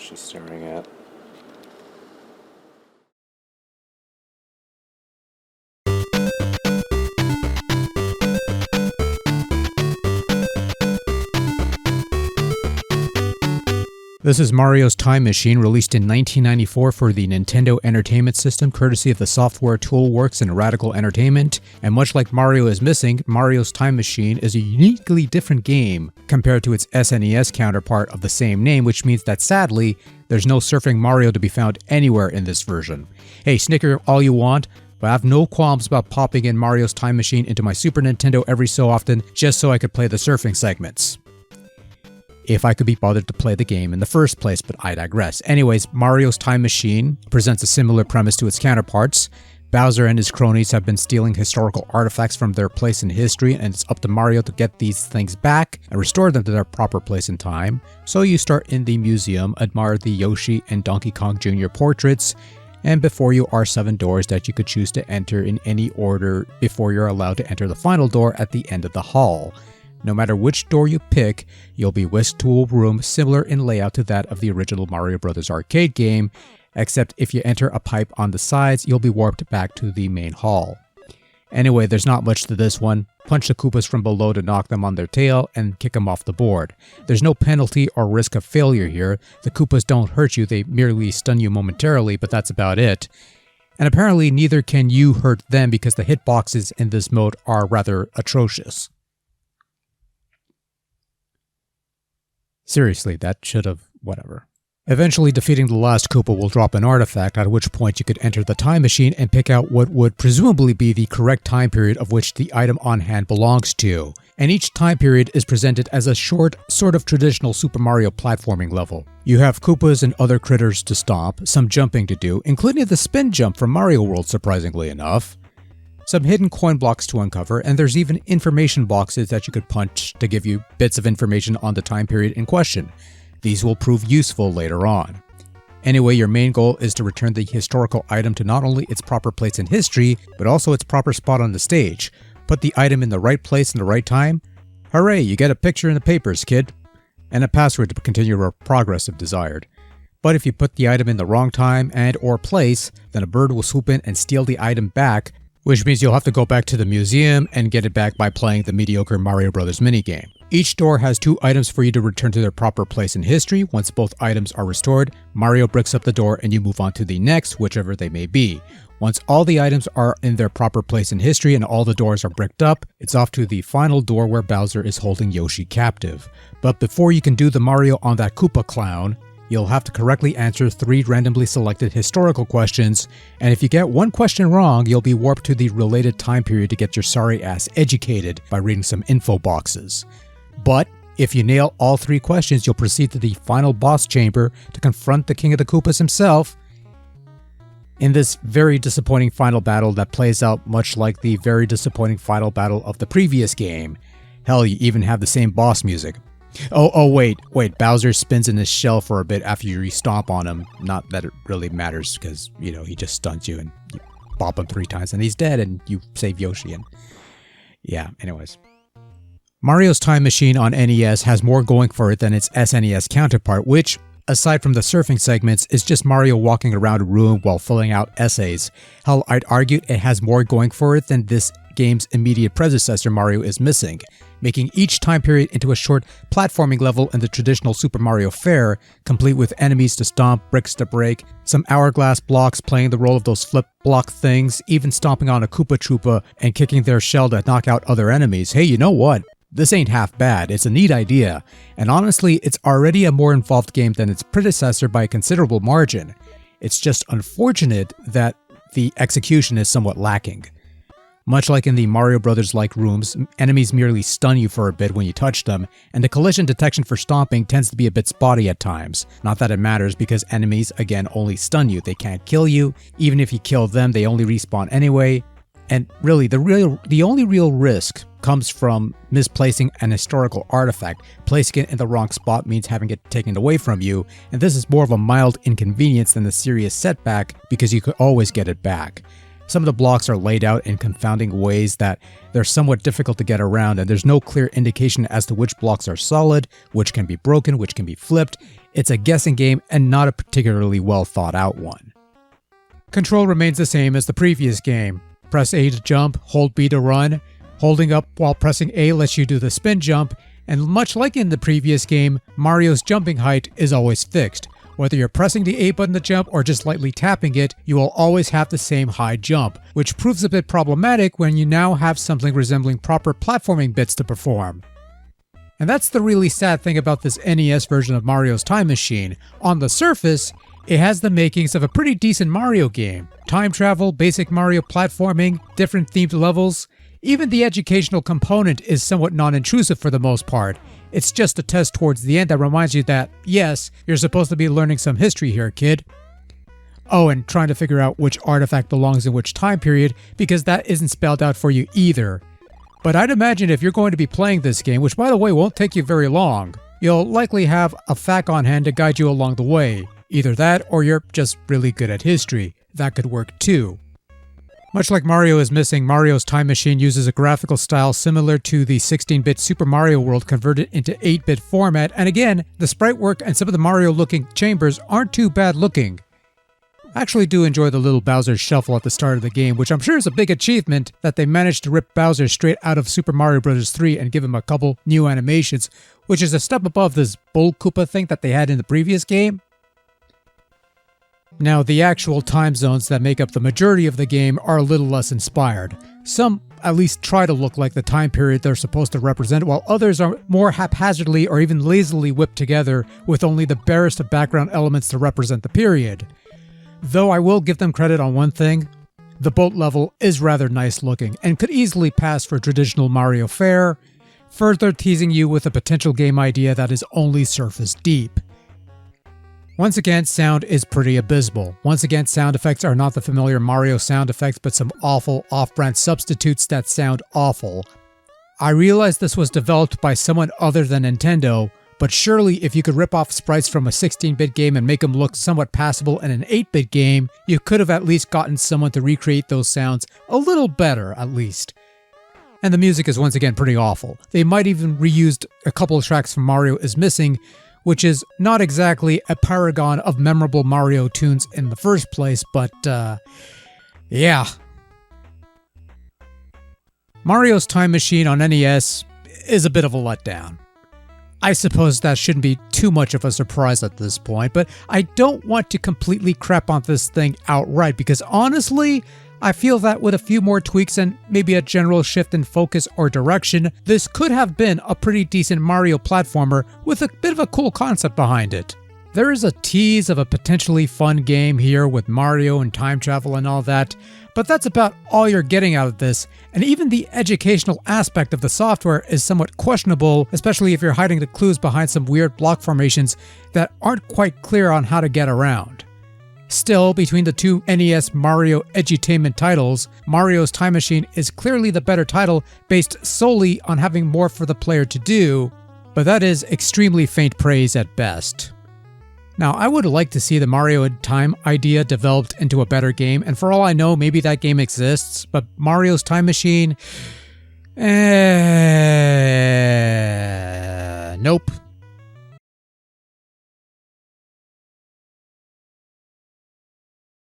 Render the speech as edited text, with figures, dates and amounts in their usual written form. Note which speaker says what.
Speaker 1: she's staring at.
Speaker 2: This is Mario's Time Machine, released in 1994 for the Nintendo Entertainment System, courtesy of the software Toolworks and Radical Entertainment. And much like Mario is Missing, Mario's Time Machine is a uniquely different game compared to its SNES counterpart of the same name, which means that sadly, there's no Surfing Mario to be found anywhere in this version. Hey, snicker all you want, but I have no qualms about popping in Mario's Time Machine into my Super Nintendo every so often, just so I could play the surfing segments. If I could be bothered to play the game in the first place, but I digress. Anyways, Mario's Time Machine presents a similar premise to its counterparts. Bowser and his cronies have been stealing historical artifacts from their place in history, and it's up to Mario to get these things back and restore them to their proper place in time. So you start in the museum, admire the Yoshi and Donkey Kong Jr. portraits, and before you are 7 doors that you could choose to enter in any order before you're allowed to enter the final door at the end of the hall. No matter which door you pick, you'll be whisked to a room similar in layout to that of the original Mario Bros. Arcade game, except if you enter a pipe on the sides, you'll be warped back to the main hall. Anyway, there's not much to this one. Punch the Koopas from below to knock them on their tail and kick them off the board. There's no penalty or risk of failure here. The Koopas don't hurt you, they merely stun you momentarily, but that's about it. And apparently neither can you hurt them because the hitboxes in this mode are rather atrocious. Seriously, that should have... whatever. Eventually defeating the last Koopa will drop an artifact, at which point you could enter the time machine and pick out what would presumably be the correct time period of which the item on hand belongs to. And each time period is presented as a short, sort of traditional Super Mario platforming level. You have Koopas and other critters to stomp, some jumping to do, including the spin jump from Mario World surprisingly enough, some hidden coin blocks to uncover, and there's even information boxes that you could punch to give you bits of information on the time period in question. These will prove useful later on. Anyway, your main goal is to return the historical item to not only its proper place in history, but also its proper spot on the stage. Put the item in the right place in the right time. Hooray, you get a picture in the papers, kid. And a password to continue your progress if desired. But if you put the item in the wrong time and or place, then a bird will swoop in and steal the item back, which means you'll have to go back to the museum and get it back by playing the mediocre Mario Bros. Minigame. Each door has 2 items for you to return to their proper place in history. Once both items are restored, Mario bricks up the door and you move on to the next, whichever they may be. Once all the items are in their proper place in history and all the doors are bricked up, it's off to the final door where Bowser is holding Yoshi captive. But before you can do the Mario on that Koopa clown, you'll have to correctly answer 3 randomly selected historical questions, and if you get one question wrong, you'll be warped to the related time period to get your sorry ass educated by reading some info boxes. But if you nail all 3 questions, you'll proceed to the final boss chamber to confront the King of the Koopas himself in this very disappointing final battle that plays out much like the very disappointing final battle of the previous game. Hell, you even have the same boss music. Wait, Bowser spins in his shell for a bit after you re-stomp on him. Not that it really matters, because, you know, he just stuns you and you bop him 3 times and he's dead and you save Yoshi and... yeah, anyways. Mario's Time Machine on NES has more going for it than its SNES counterpart, which, aside from the surfing segments, is just Mario walking around a room while filling out essays. Hell, I'd argue it has more going for it than this game's immediate predecessor, Mario is Missing, making each time period into a short platforming level in the traditional Super Mario fare, complete with enemies to stomp, bricks to break, some hourglass blocks playing the role of those flip block things, even stomping on a Koopa Troopa and kicking their shell to knock out other enemies. Hey, you know what? This ain't half bad, it's a neat idea, and honestly, it's already a more involved game than its predecessor by a considerable margin. It's just unfortunate that the execution is somewhat lacking. Much like in the Mario Brothers-like rooms, enemies merely stun you for a bit when you touch them, and the collision detection for stomping tends to be a bit spotty at times. Not that it matters because enemies, again, only stun you, they can't kill you. Even if you kill them, they only respawn anyway. And really, the only real risk comes from misplacing an historical artifact. Placing it in the wrong spot means having it taken away from you, and this is more of a mild inconvenience than a serious setback because you could always get it back. Some of the blocks are laid out in confounding ways that they're somewhat difficult to get around, and there's no clear indication as to which blocks are solid, which can be broken, which can be flipped. it's a guessing game and not a particularly well thought out one. Control remains the same as the previous game. Press A to jump, hold B to run. Holding up while pressing A lets you do the spin jump, and much like in the previous game, Mario's jumping height is always fixed. Whether you're pressing the A button to jump or just lightly tapping it, you will always have the same high jump, which proves a bit problematic when you now have something resembling proper platforming bits to perform. And that's the really sad thing about this NES version of Mario's Time Machine. On the surface, it has the makings of a pretty decent Mario game. Time travel, basic Mario platforming, different themed levels. Even the educational component is somewhat non-intrusive for the most part. It's just a test towards the end that reminds you that, yes, you're supposed to be learning some history here, kid. Oh, and trying to figure out which artifact belongs in which time period, because that isn't spelled out for you either. But I'd imagine if you're going to be playing this game, which by the way won't take you very long, you'll likely have a FAQ on hand to guide you along the way. Either that, or you're just really good at history. That could work too. Much like Mario is missing, Mario's Time Machine uses a graphical style similar to the 16-bit Super Mario World converted into 8-bit format, and again, the sprite work and some of the Mario-looking chambers aren't too bad looking. I actually do enjoy the little Bowser shuffle at the start of the game, which I'm sure is a big achievement that they managed to rip Bowser straight out of Super Mario Bros. 3 and give him a couple new animations, which is a step above this Bull Koopa thing that they had in the previous game. Now, the actual time zones that make up the majority of the game are a little less inspired. Some at least try to look like the time period they're supposed to represent, while others are more haphazardly or even lazily whipped together with only the barest of background elements to represent the period. Though I will give them credit on one thing, the boat level is rather nice looking and could easily pass for traditional Mario fare, further teasing you with a potential game idea that is only surface deep. Once again, sound is pretty abysmal. Once again, sound effects are not the familiar Mario sound effects, but some awful off-brand substitutes that sound awful. I realize this was developed by someone other than Nintendo, but surely if you could rip off sprites from a 16-bit game and make them look somewhat passable in an 8-bit game, you could have at least gotten someone to recreate those sounds a little better, at least. And the music is once again pretty awful. They might even reused a couple of tracks from Mario is Missing, which is not exactly a paragon of memorable Mario tunes in the first place, but yeah. Mario's Time Machine on NES is a bit of a letdown. I suppose that shouldn't be too much of a surprise at this point, but I don't want to completely crap on this thing outright, because honestly, I feel that with a few more tweaks and maybe a general shift in focus or direction, this could have been a pretty decent Mario platformer with a bit of a cool concept behind it. There is a tease of a potentially fun game here with Mario and time travel and all that, but that's about all you're getting out of this, and even the educational aspect of the software is somewhat questionable, especially if you're hiding the clues behind some weird block formations that aren't quite clear on how to get around. Still, between the two NES Mario edutainment titles, Mario's Time Machine is clearly the better title based solely on having more for the player to do, but that is extremely faint praise at best. Now, I would like to see the Mario in Time idea developed into a better game, and for all I know, maybe that game exists, but Mario's Time Machine... nope.